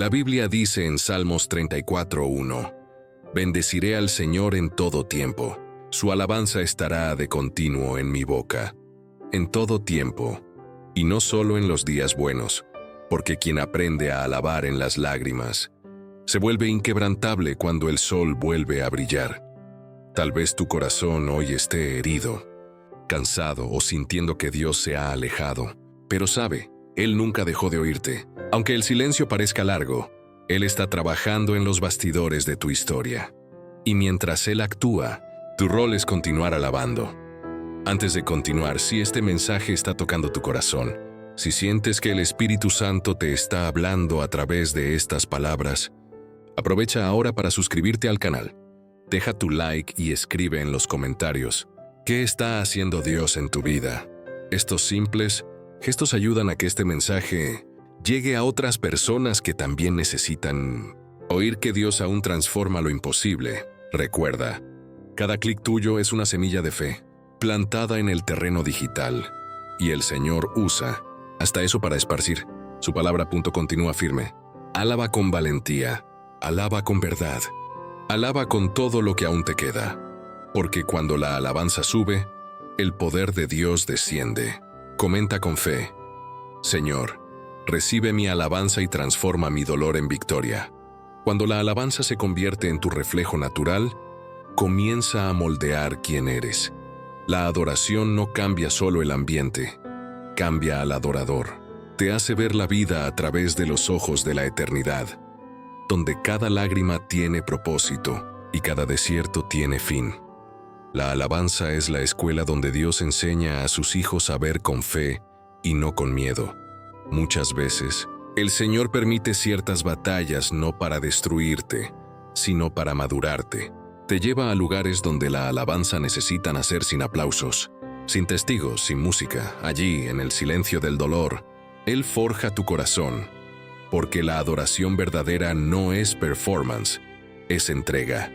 La Biblia dice en Salmos 34:1, «Bendeciré al Señor en todo tiempo, su alabanza estará de continuo en mi boca». En todo tiempo, y no solo en los días buenos, porque quien aprende a alabar en las lágrimas, se vuelve inquebrantable cuando el sol vuelve a brillar. Tal vez tu corazón hoy esté herido, cansado o sintiendo que Dios se ha alejado, pero sabe, Él nunca dejó de oírte. Aunque el silencio parezca largo, Él está trabajando en los bastidores de tu historia. Y mientras Él actúa, tu rol es continuar alabando. Antes de continuar, si este mensaje está tocando tu corazón, si sientes que el Espíritu Santo te está hablando a través de estas palabras, aprovecha ahora para suscribirte al canal. Deja tu like y escribe en los comentarios, ¿qué está haciendo Dios en tu vida? Estos simples gestos ayudan a que este mensaje llegue a otras personas que también necesitan oír que Dios aún transforma lo imposible. Recuerda, cada clic tuyo es una semilla de fe, plantada en el terreno digital, y el Señor usa hasta eso para esparcir su palabra. Continúa firme. Alaba con valentía, alaba con verdad, alaba con todo lo que aún te queda, porque cuando la alabanza sube, el poder de Dios desciende. Comenta con fe, Señor, recibe mi alabanza y transforma mi dolor en victoria. Cuando la alabanza se convierte en tu reflejo natural, comienza a moldear quién eres. La adoración no cambia solo el ambiente, cambia al adorador. Te hace ver la vida a través de los ojos de la eternidad, donde cada lágrima tiene propósito y cada desierto tiene fin. La alabanza es la escuela donde Dios enseña a sus hijos a ver con fe y no con miedo. Muchas veces, el Señor permite ciertas batallas no para destruirte, sino para madurarte. Te lleva a lugares donde la alabanza necesita nacer sin aplausos, sin testigos, sin música. Allí, en el silencio del dolor, Él forja tu corazón, porque la adoración verdadera no es performance, es entrega.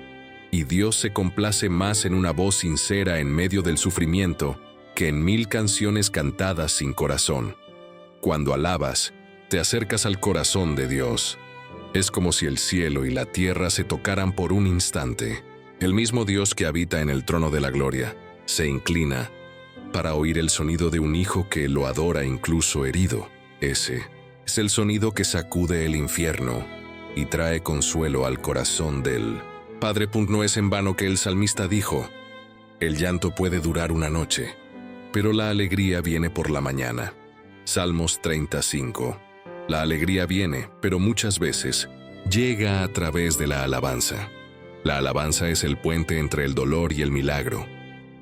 Y Dios se complace más en una voz sincera en medio del sufrimiento que en 1000 canciones cantadas sin corazón. Cuando alabas, te acercas al corazón de Dios. Es como si el cielo y la tierra se tocaran por un instante. El mismo Dios que habita en el trono de la gloria se inclina para oír el sonido de un hijo que lo adora incluso herido. Ese es el sonido que sacude el infierno y trae consuelo al corazón del Padre. No es en vano que el salmista dijo, el llanto puede durar una noche, pero la alegría viene por la mañana. Salmos 35. La alegría viene, pero muchas veces llega a través de la alabanza. La alabanza es el puente entre el dolor y el milagro,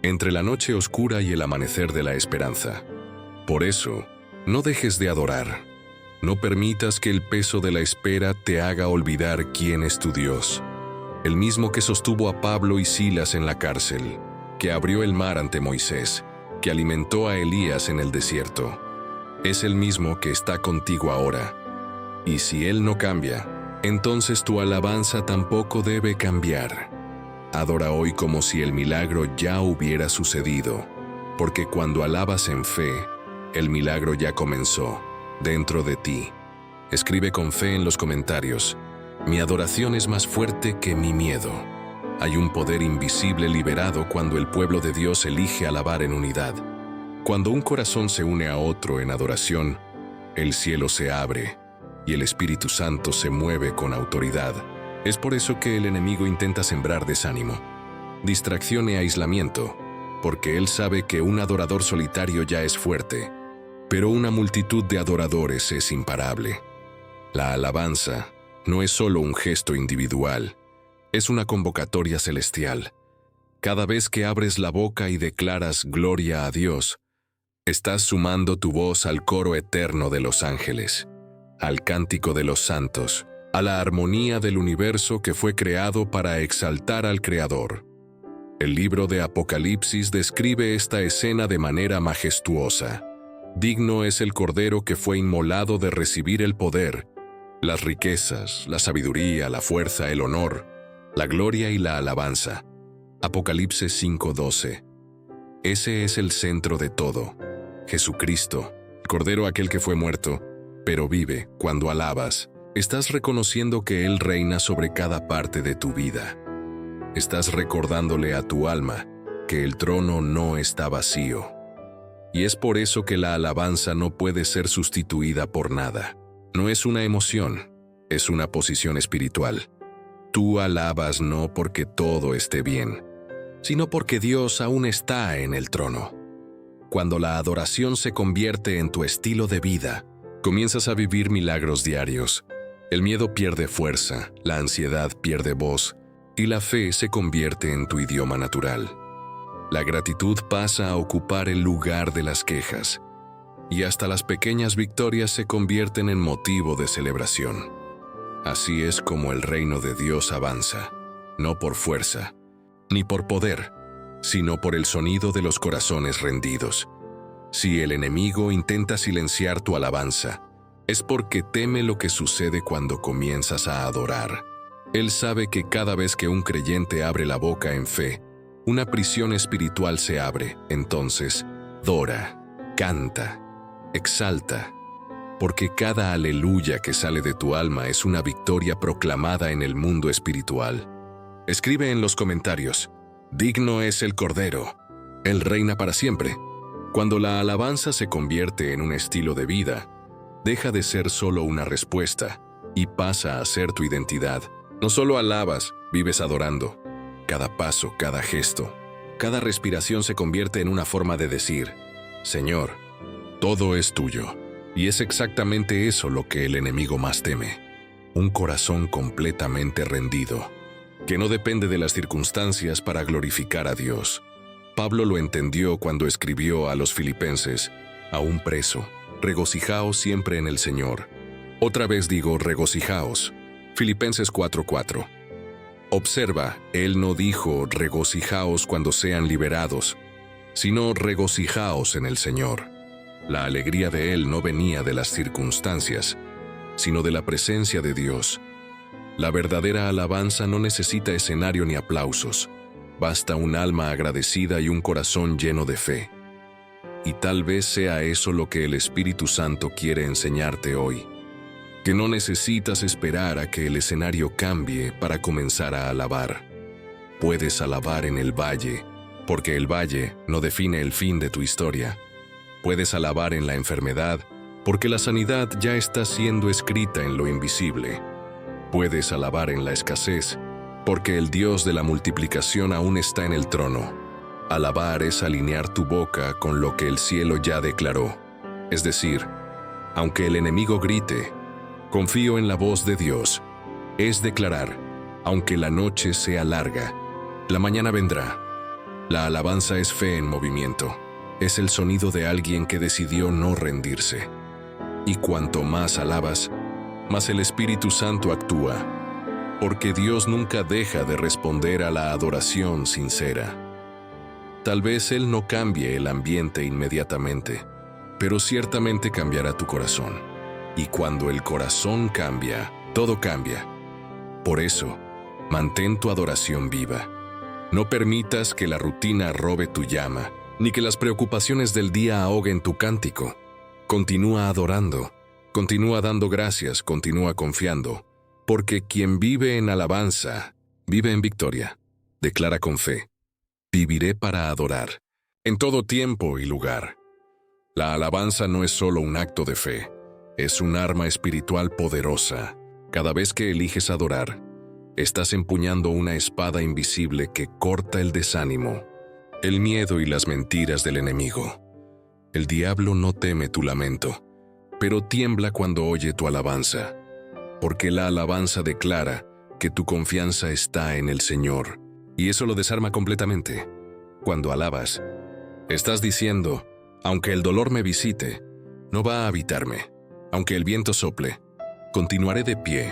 entre la noche oscura y el amanecer de la esperanza. Por eso, no dejes de adorar. No permitas que el peso de la espera te haga olvidar quién es tu Dios. El mismo que sostuvo a Pablo y Silas en la cárcel, que abrió el mar ante Moisés, que alimentó a Elías en el desierto. Es el mismo que está contigo ahora. Y si Él no cambia, entonces tu alabanza tampoco debe cambiar. Adora hoy como si el milagro ya hubiera sucedido, porque cuando alabas en fe, el milagro ya comenzó dentro de ti. Escribe con fe en los comentarios, mi adoración es más fuerte que mi miedo. Hay un poder invisible liberado cuando el pueblo de Dios elige alabar en unidad. Cuando un corazón se une a otro en adoración, el cielo se abre y el Espíritu Santo se mueve con autoridad. Es por eso que el enemigo intenta sembrar desánimo, distracción y aislamiento, porque él sabe que un adorador solitario ya es fuerte, pero una multitud de adoradores es imparable. La alabanza no es solo un gesto individual, es una convocatoria celestial. Cada vez que abres la boca y declaras gloria a Dios, estás sumando tu voz al coro eterno de los ángeles, al cántico de los santos, a la armonía del universo que fue creado para exaltar al Creador. El libro de Apocalipsis describe esta escena de manera majestuosa. Digno es el Cordero que fue inmolado de recibir el poder, las riquezas, la sabiduría, la fuerza, el honor, la gloria y la alabanza. Apocalipsis 5:12. Ese es el centro de todo. Jesucristo, el Cordero aquel que fue muerto, pero vive cuando alabas. Estás reconociendo que Él reina sobre cada parte de tu vida. Estás recordándole a tu alma que el trono no está vacío. Y es por eso que la alabanza no puede ser sustituida por nada. No es una emoción, es una posición espiritual. Tú alabas no porque todo esté bien, sino porque Dios aún está en el trono. Cuando la adoración se convierte en tu estilo de vida, comienzas a vivir milagros diarios. El miedo pierde fuerza, la ansiedad pierde voz, y la fe se convierte en tu idioma natural. La gratitud pasa a ocupar el lugar de las quejas, y hasta las pequeñas victorias se convierten en motivo de celebración. Así es como el reino de Dios avanza, no por fuerza, ni por poder, sino por el sonido de los corazones rendidos. Si el enemigo intenta silenciar tu alabanza, es porque teme lo que sucede cuando comienzas a adorar. Él sabe que cada vez que un creyente abre la boca en fe, una prisión espiritual se abre. Entonces, adora, canta, exalta, porque cada aleluya que sale de tu alma es una victoria proclamada en el mundo espiritual. Escribe en los comentarios: digno es el Cordero, Él reina para siempre. Cuando la alabanza se convierte en un estilo de vida, deja de ser solo una respuesta y pasa a ser tu identidad. No solo alabas, vives adorando. Cada paso, cada gesto, cada respiración se convierte en una forma de decir: Señor, todo es tuyo. Y es exactamente eso lo que el enemigo más teme. Un corazón completamente rendido, que no depende de las circunstancias para glorificar a Dios. Pablo lo entendió cuando escribió a los filipenses: aún preso, regocijaos siempre en el Señor. Otra vez digo, regocijaos. Filipenses 4:4. Observa, él no dijo regocijaos cuando sean liberados, sino regocijaos en el Señor. La alegría de él no venía de las circunstancias, sino de la presencia de Dios. La verdadera alabanza no necesita escenario ni aplausos. Basta un alma agradecida y un corazón lleno de fe. Y tal vez sea eso lo que el Espíritu Santo quiere enseñarte hoy. Que no necesitas esperar a que el escenario cambie para comenzar a alabar. Puedes alabar en el valle, porque el valle no define el fin de tu historia. Puedes alabar en la enfermedad, porque la sanidad ya está siendo escrita en lo invisible. Puedes alabar en la escasez, porque el Dios de la multiplicación aún está en el trono. Alabar es alinear tu boca con lo que el cielo ya declaró. Es decir, aunque el enemigo grite, confío en la voz de Dios. Es declarar, aunque la noche sea larga, la mañana vendrá. La alabanza es fe en movimiento. Es el sonido de alguien que decidió no rendirse. Y cuanto más alabas, más el Espíritu Santo actúa, porque Dios nunca deja de responder a la adoración sincera. Tal vez Él no cambie el ambiente inmediatamente, pero ciertamente cambiará tu corazón. Y cuando el corazón cambia, todo cambia. Por eso, mantén tu adoración viva. No permitas que la rutina robe tu llama, ni que las preocupaciones del día ahoguen tu cántico. Continúa adorando, continúa dando gracias, continúa confiando, porque quien vive en alabanza, vive en victoria. Declara con fe: viviré para adorar, en todo tiempo y lugar. La alabanza no es solo un acto de fe, es un arma espiritual poderosa. Cada vez que eliges adorar, estás empuñando una espada invisible que corta el desánimo, el miedo y las mentiras del enemigo. El diablo no teme tu lamento, pero tiembla cuando oye tu alabanza, porque la alabanza declara que tu confianza está en el Señor, y eso lo desarma completamente. Cuando alabas, estás diciendo: aunque el dolor me visite, no va a habitarme. Aunque el viento sople, continuaré de pie.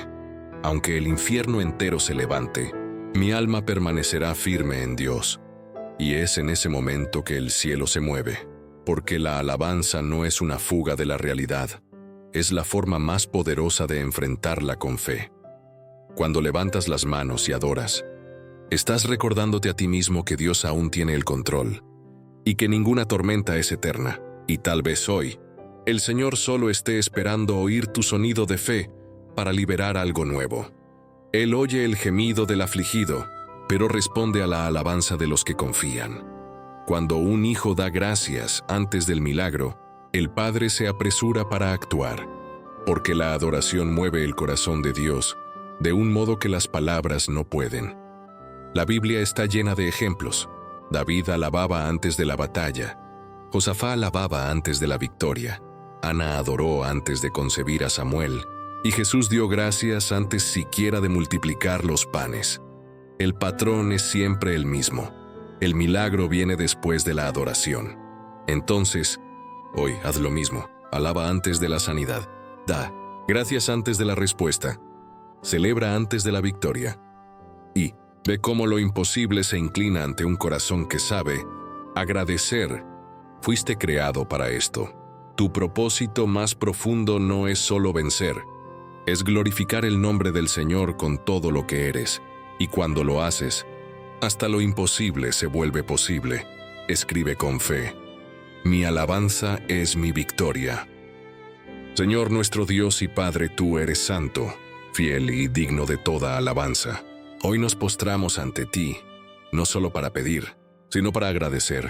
Aunque el infierno entero se levante, mi alma permanecerá firme en Dios. Y es en ese momento que el cielo se mueve, porque la alabanza no es una fuga de la realidad, es la forma más poderosa de enfrentarla con fe. Cuando levantas las manos y adoras, estás recordándote a ti mismo que Dios aún tiene el control, y que ninguna tormenta es eterna, y tal vez hoy, el Señor solo esté esperando oír tu sonido de fe para liberar algo nuevo. Él oye el gemido del afligido, pero responde a la alabanza de los que confían. Cuando un hijo da gracias antes del milagro, el Padre se apresura para actuar, porque la adoración mueve el corazón de Dios de un modo que las palabras no pueden. La Biblia está llena de ejemplos. David alababa antes de la batalla. Josafá alababa antes de la victoria. Ana adoró antes de concebir a Samuel. Y Jesús dio gracias antes siquiera de multiplicar los panes. El patrón es siempre el mismo. El milagro viene después de la adoración. Entonces, hoy haz lo mismo. Alaba antes de la sanidad. Da gracias antes de la respuesta. Celebra antes de la victoria. Y ve cómo lo imposible se inclina ante un corazón que sabe agradecer. Fuiste creado para esto. Tu propósito más profundo no es solo vencer, es glorificar el nombre del Señor con todo lo que eres. Y cuando lo haces, hasta lo imposible se vuelve posible. Escribe con fe: mi alabanza es mi victoria. Señor nuestro Dios y Padre, tú eres santo, fiel y digno de toda alabanza. Hoy nos postramos ante ti, no solo para pedir, sino para agradecer.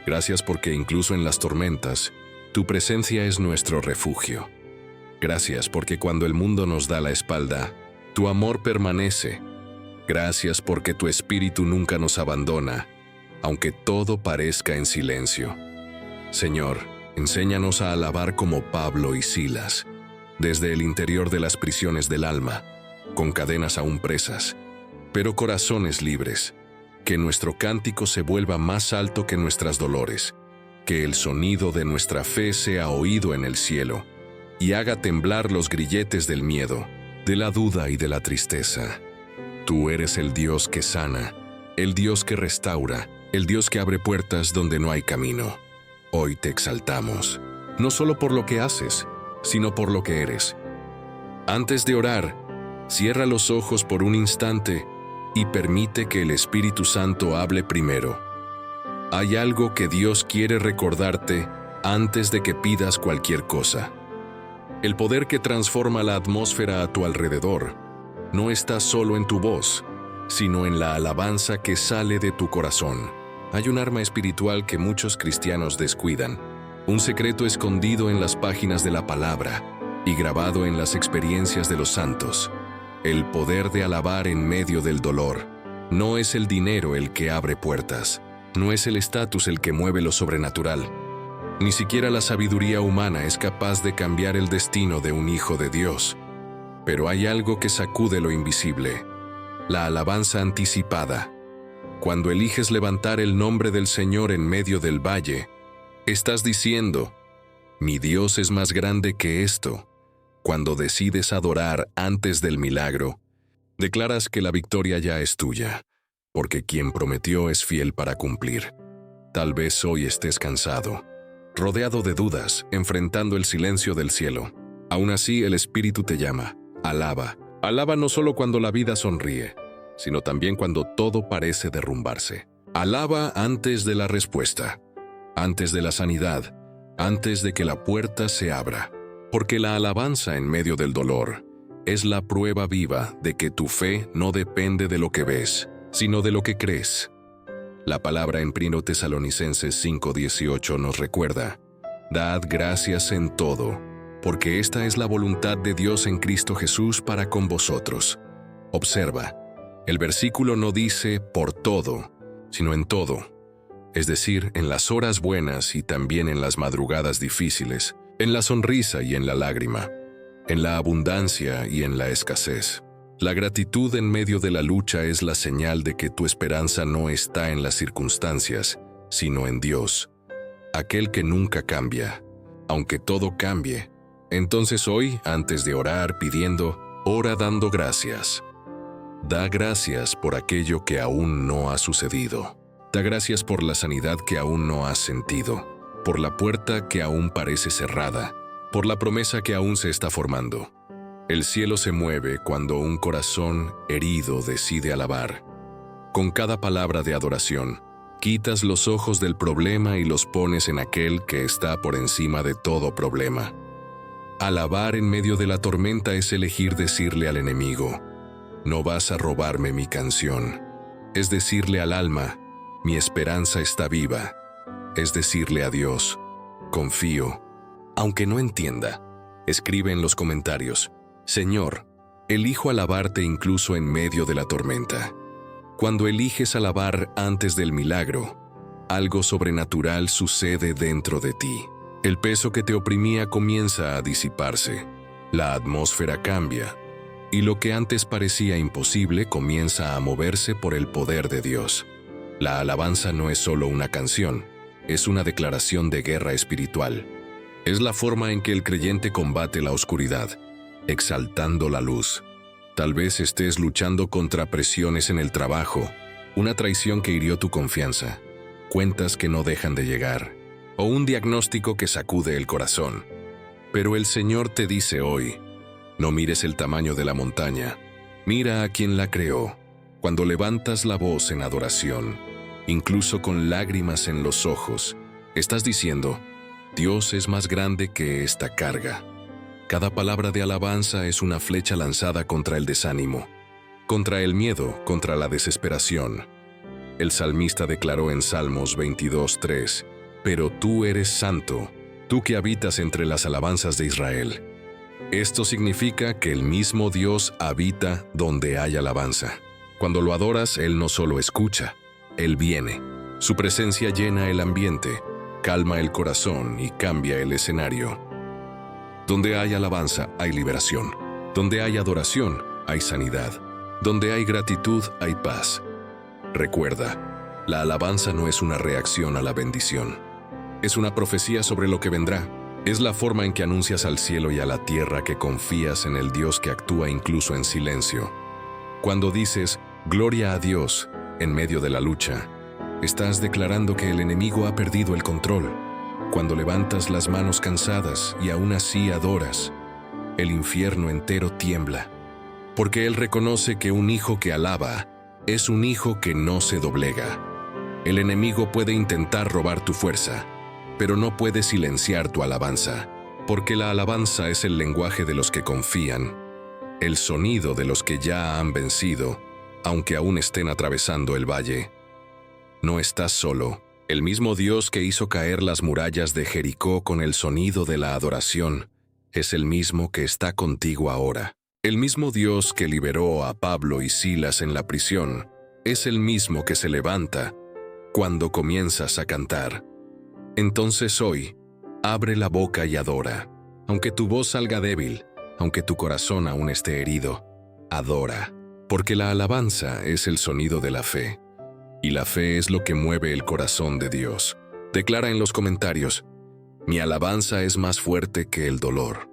Gracias porque incluso en las tormentas, tu presencia es nuestro refugio. Gracias porque cuando el mundo nos da la espalda, tu amor permanece. Gracias porque tu espíritu nunca nos abandona, aunque todo parezca en silencio. Señor, enséñanos a alabar como Pablo y Silas, desde el interior de las prisiones del alma, con cadenas aún presas, pero corazones libres. Que nuestro cántico se vuelva más alto que nuestras dolores, que el sonido de nuestra fe sea oído en el cielo, y haga temblar los grilletes del miedo, de la duda y de la tristeza. Tú eres el Dios que sana, el Dios que restaura, el Dios que abre puertas donde no hay camino. Hoy te exaltamos, no solo por lo que haces, sino por lo que eres. Antes de orar, cierra los ojos por un instante y permite que el Espíritu Santo hable primero. Hay algo que Dios quiere recordarte antes de que pidas cualquier cosa. El poder que transforma la atmósfera a tu alrededor no está solo en tu voz, sino en la alabanza que sale de tu corazón. Hay un arma espiritual que muchos cristianos descuidan, un secreto escondido en las páginas de la palabra y grabado en las experiencias de los santos. El poder de alabar en medio del dolor. No es el dinero el que abre puertas, no es el estatus el que mueve lo sobrenatural. Ni siquiera la sabiduría humana es capaz de cambiar el destino de un hijo de Dios. Pero hay algo que sacude lo invisible: la alabanza anticipada. Cuando eliges levantar el nombre del Señor en medio del valle, estás diciendo: mi Dios es más grande que esto. Cuando decides adorar antes del milagro, declaras que la victoria ya es tuya, porque quien prometió es fiel para cumplir. Tal vez hoy estés cansado, rodeado de dudas, enfrentando el silencio del cielo. Aún así, el Espíritu te llama. Alaba. Alaba no solo cuando la vida sonríe, sino también cuando todo parece derrumbarse. Alaba antes de la respuesta, antes de la sanidad, antes de que la puerta se abra. Porque la alabanza en medio del dolor es la prueba viva de que tu fe no depende de lo que ves, sino de lo que crees. La palabra en 1 Tesalonicenses 5:18 nos recuerda: dad gracias en todo, porque esta es la voluntad de Dios en Cristo Jesús para con vosotros. Observa, el versículo no dice por todo, sino en todo. Es decir, en las horas buenas y también en las madrugadas difíciles, en la sonrisa y en la lágrima, en la abundancia y en la escasez. La gratitud en medio de la lucha es la señal de que tu esperanza no está en las circunstancias, sino en Dios, aquel que nunca cambia, aunque todo cambie. Entonces hoy, antes de orar pidiendo, ora dando gracias. Da gracias por aquello que aún no ha sucedido. Da gracias por la sanidad que aún no has sentido, por la puerta que aún parece cerrada, por la promesa que aún se está formando. El cielo se mueve cuando un corazón herido decide alabar. Con cada palabra de adoración, quitas los ojos del problema y los pones en aquel que está por encima de todo problema. Alabar en medio de la tormenta es elegir decirle al enemigo: no vas a robarme mi canción. Es decirle al alma: mi esperanza está viva. Es decirle a Dios: confío. Aunque no entienda, escribe en los comentarios: Señor, elijo alabarte incluso en medio de la tormenta. Cuando eliges alabar antes del milagro, algo sobrenatural sucede dentro de ti. El peso que te oprimía comienza a disiparse. La atmósfera cambia, y lo que antes parecía imposible comienza a moverse por el poder de Dios. La alabanza no es solo una canción, es una declaración de guerra espiritual. Es la forma en que el creyente combate la oscuridad, exaltando la luz. Tal vez estés luchando contra presiones en el trabajo, una traición que hirió tu confianza, cuentas que no dejan de llegar, o un diagnóstico que sacude el corazón. Pero el Señor te dice hoy: no mires el tamaño de la montaña, mira a quien la creó. Cuando levantas la voz en adoración, incluso con lágrimas en los ojos, estás diciendo: Dios es más grande que esta carga. Cada palabra de alabanza es una flecha lanzada contra el desánimo, contra el miedo, contra la desesperación. El salmista declaró en Salmos 22:3: pero tú eres santo, tú que habitas entre las alabanzas de Israel. Esto significa que el mismo Dios habita donde hay alabanza. Cuando lo adoras, Él no solo escucha, Él viene. Su presencia llena el ambiente, calma el corazón y cambia el escenario. Donde hay alabanza, hay liberación. Donde hay adoración, hay sanidad. Donde hay gratitud, hay paz. Recuerda, la alabanza no es una reacción a la bendición. Es una profecía sobre lo que vendrá. Es la forma en que anuncias al cielo y a la tierra que confías en el Dios que actúa incluso en silencio. Cuando dices «Gloria a Dios» en medio de la lucha, estás declarando que el enemigo ha perdido el control. Cuando levantas las manos cansadas y aún así adoras, el infierno entero tiembla, porque él reconoce que un hijo que alaba es un hijo que no se doblega. El enemigo puede intentar robar tu fuerza, pero no puede silenciar tu alabanza, porque la alabanza es el lenguaje de los que confían, el sonido de los que ya han vencido, aunque aún estén atravesando el valle. No estás solo. El mismo Dios que hizo caer las murallas de Jericó con el sonido de la adoración, es el mismo que está contigo ahora. El mismo Dios que liberó a Pablo y Silas en la prisión, es el mismo que se levanta cuando comienzas a cantar. Entonces hoy, abre la boca y adora. Aunque tu voz salga débil, aunque tu corazón aún esté herido, adora. Porque la alabanza es el sonido de la fe. Y la fe es lo que mueve el corazón de Dios. Declara en los comentarios: mi alabanza es más fuerte que el dolor.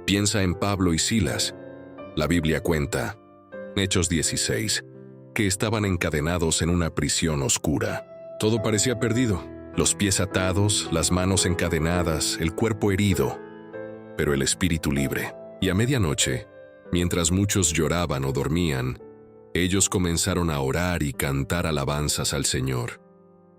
Piensa en Pablo y Silas. La Biblia cuenta, Hechos 16, que estaban encadenados en una prisión oscura. Todo parecía perdido. Los pies atados, las manos encadenadas, el cuerpo herido, pero el espíritu libre. Y a medianoche, mientras muchos lloraban o dormían, ellos comenzaron a orar y cantar alabanzas al Señor.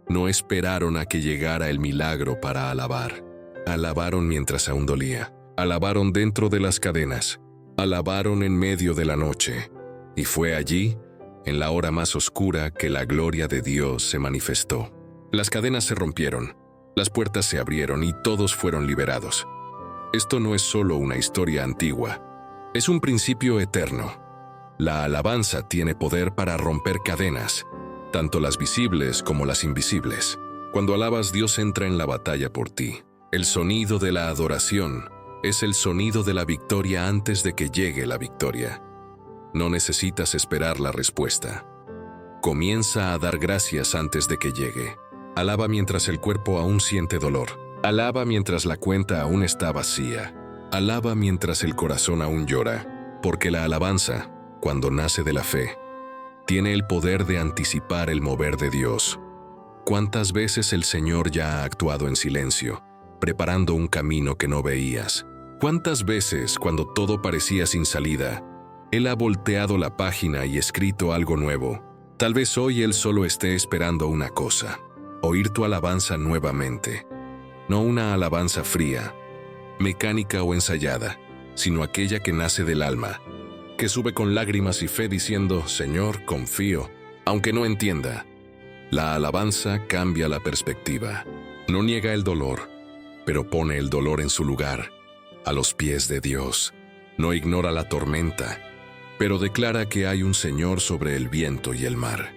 No esperaron a que llegara el milagro para alabar. Alabaron mientras aún dolía. Alabaron dentro de las cadenas. Alabaron en medio de la noche. Y fue allí, en la hora más oscura, que la gloria de Dios se manifestó. Las cadenas se rompieron, las puertas se abrieron y todos fueron liberados. Esto no es solo una historia antigua, es un principio eterno. La alabanza tiene poder para romper cadenas, tanto las visibles como las invisibles. Cuando alabas, Dios entra en la batalla por ti. El sonido de la adoración es el sonido de la victoria antes de que llegue la victoria. No necesitas esperar la respuesta. Comienza a dar gracias antes de que llegue. Alaba mientras el cuerpo aún siente dolor. Alaba mientras la cuenta aún está vacía. Alaba mientras el corazón aún llora. Porque la alabanza, cuando nace de la fe, tiene el poder de anticipar el mover de Dios. ¿Cuántas veces el Señor ya ha actuado en silencio, preparando un camino que no veías? ¿Cuántas veces, cuando todo parecía sin salida, Él ha volteado la página y escrito algo nuevo? Tal vez hoy Él solo esté esperando una cosa: oír tu alabanza nuevamente. No una alabanza fría, mecánica o ensayada, sino aquella que nace del alma, que sube con lágrimas y fe diciendo, Señor, confío, aunque no entienda. La alabanza cambia la perspectiva. No niega el dolor, pero pone el dolor en su lugar, a los pies de Dios. No ignora la tormenta, pero declara que hay un Señor sobre el viento y el mar.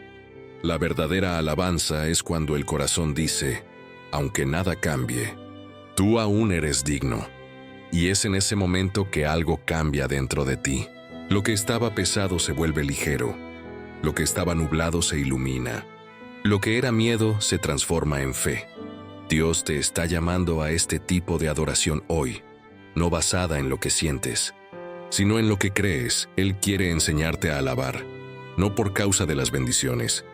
La verdadera alabanza es cuando el corazón dice, aunque nada cambie, tú aún eres digno. Y es en ese momento que algo cambia dentro de ti. Lo que estaba pesado se vuelve ligero. Lo que estaba nublado se ilumina. Lo que era miedo se transforma en fe. Dios te está llamando a este tipo de adoración hoy, no basada en lo que sientes, sino en lo que crees. Él quiere enseñarte a alabar, no por causa de las bendiciones,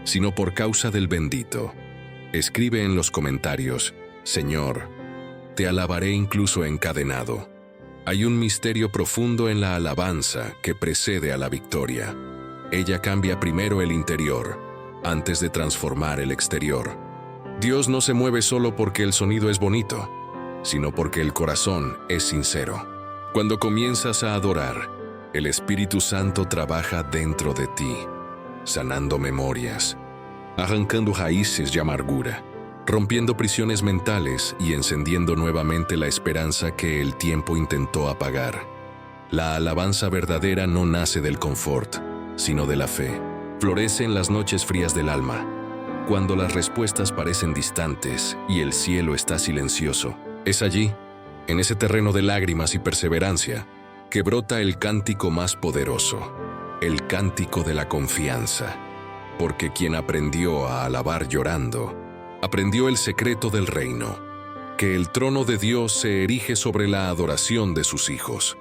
sino por causa del bendito. Escribe en los comentarios, Señor, te alabaré incluso encadenado. Hay un misterio profundo en la alabanza que precede a la victoria. Ella cambia primero el interior, antes de transformar el exterior. Dios no se mueve solo porque el sonido es bonito, sino porque el corazón es sincero. Cuando comienzas a adorar, el Espíritu Santo trabaja dentro de ti, sanando memorias, arrancando raíces de amargura, rompiendo prisiones mentales y encendiendo nuevamente la esperanza que el tiempo intentó apagar. La alabanza verdadera no nace del confort, sino de la fe. Florece en las noches frías del alma, cuando las respuestas parecen distantes y el cielo está silencioso. Es allí, en ese terreno de lágrimas y perseverancia, que brota el cántico más poderoso, el cántico de la confianza. Porque quien aprendió a alabar llorando, aprendió el secreto del reino, que el trono de Dios se erige sobre la adoración de sus hijos.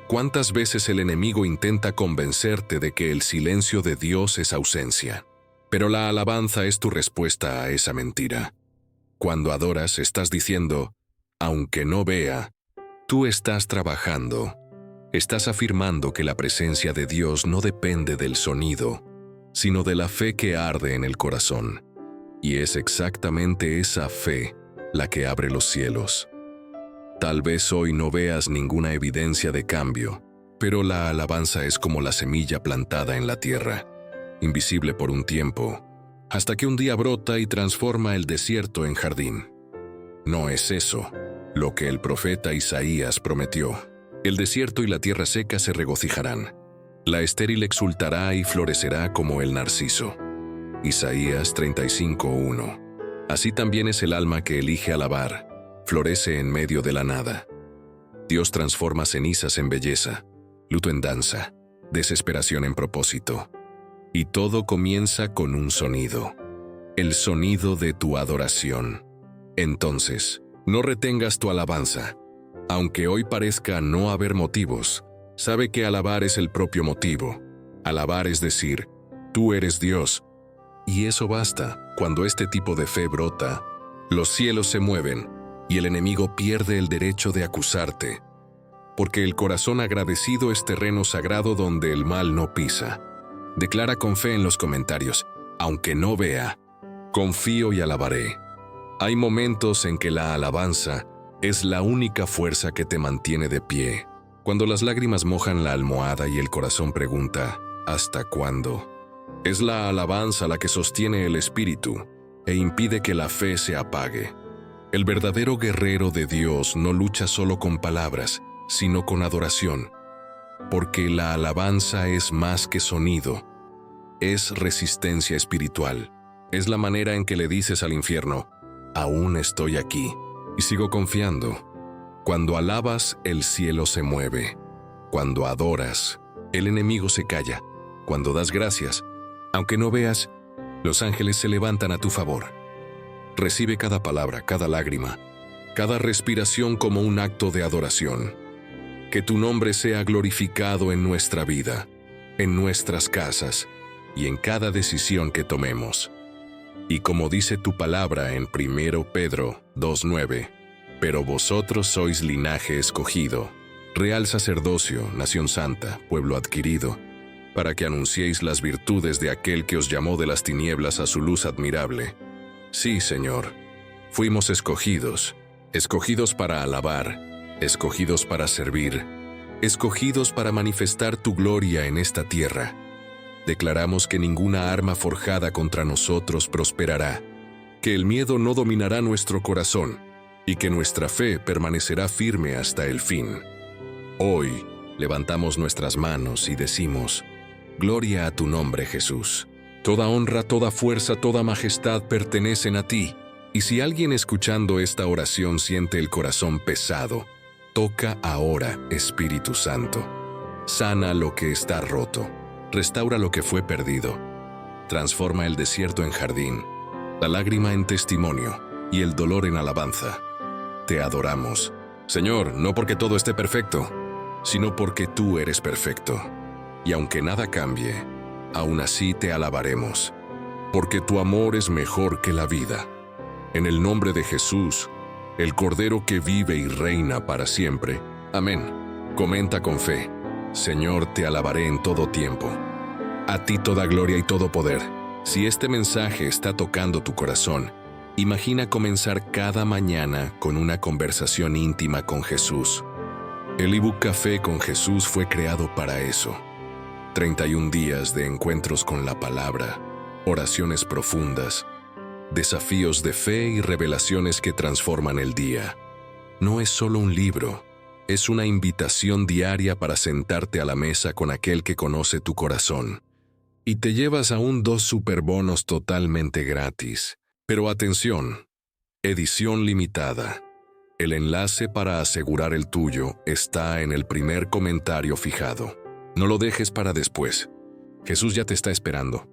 ¿Cuántas veces el enemigo intenta convencerte de que el silencio de Dios es ausencia? Pero la alabanza es tu respuesta a esa mentira. Cuando adoras, estás diciendo, aunque no vea, tú estás trabajando. Estás afirmando que la presencia de Dios no depende del sonido, sino de la fe que arde en el corazón. Y es exactamente esa fe la que abre los cielos. Tal vez hoy no veas ninguna evidencia de cambio, pero la alabanza es como la semilla plantada en la tierra, invisible por un tiempo, hasta que un día brota y transforma el desierto en jardín. No es eso lo que el profeta Isaías prometió. El desierto y la tierra seca se regocijarán. La estéril exultará y florecerá como el narciso. Isaías 35:1. Así también es el alma que elige alabar. Florece en medio de la nada. Dios transforma cenizas en belleza, luto en danza, desesperación en propósito. Y todo comienza con un sonido, el sonido de tu adoración. Entonces, no retengas tu alabanza. Aunque hoy parezca no haber motivos, sabe que alabar es el propio motivo. Alabar es decir, tú eres Dios. Y eso basta. Cuando este tipo de fe brota, los cielos se mueven, y el enemigo pierde el derecho de acusarte, porque el corazón agradecido es terreno sagrado donde el mal no pisa. Declara con fe en los comentarios, aunque no vea, confío y alabaré. Hay momentos en que la alabanza es la única fuerza que te mantiene de pie. Cuando las lágrimas mojan la almohada y el corazón pregunta, ¿hasta cuándo? Es la alabanza la que sostiene el espíritu e impide que la fe se apague. El verdadero guerrero de Dios no lucha solo con palabras, sino con adoración, porque la alabanza es más que sonido, es resistencia espiritual. Es la manera en que le dices al infierno, aún estoy aquí, y sigo confiando. Cuando alabas, el cielo se mueve. Cuando adoras, el enemigo se calla. Cuando das gracias, aunque no veas, los ángeles se levantan a tu favor. Recibe cada palabra, cada lágrima, cada respiración como un acto de adoración. Que tu nombre sea glorificado en nuestra vida, en nuestras casas y en cada decisión que tomemos. Y como dice tu palabra en 1 Pedro 2:9, pero vosotros sois linaje escogido, real sacerdocio, nación santa, pueblo adquirido, para que anunciéis las virtudes de aquel que os llamó de las tinieblas a su luz admirable. Sí, Señor, fuimos escogidos para alabar, escogidos para servir, escogidos para manifestar tu gloria en esta tierra. Declaramos que ninguna arma forjada contra nosotros prosperará, que el miedo no dominará nuestro corazón y que nuestra fe permanecerá firme hasta el fin. Hoy levantamos nuestras manos y decimos: Gloria a tu nombre, Jesús. Toda honra, toda fuerza, toda majestad pertenecen a ti. Y si alguien escuchando esta oración siente el corazón pesado, toca ahora, Espíritu Santo. Sana lo que está roto. Restaura lo que fue perdido. Transforma el desierto en jardín, la lágrima en testimonio y el dolor en alabanza. Te adoramos, Señor, no porque todo esté perfecto, sino porque tú eres perfecto. Y aunque nada cambie, aún así te alabaremos, porque tu amor es mejor que la vida. En el nombre de Jesús, el Cordero que vive y reina para siempre. Amén. Comenta con fe: Señor, te alabaré en todo tiempo. A ti toda gloria y todo poder. Si este mensaje está tocando tu corazón, imagina comenzar cada mañana con una conversación íntima con Jesús. El ebook Café con Jesús fue creado para eso. 31 días de encuentros con la palabra, oraciones profundas, desafíos de fe y revelaciones que transforman el día. No es solo un libro, es una invitación diaria para sentarte a la mesa con aquel que conoce tu corazón. Y te llevas aún 2 superbonos totalmente gratis. Pero atención, edición limitada. El enlace para asegurar el tuyo está en el primer comentario fijado. No lo dejes para después. Jesús ya te está esperando.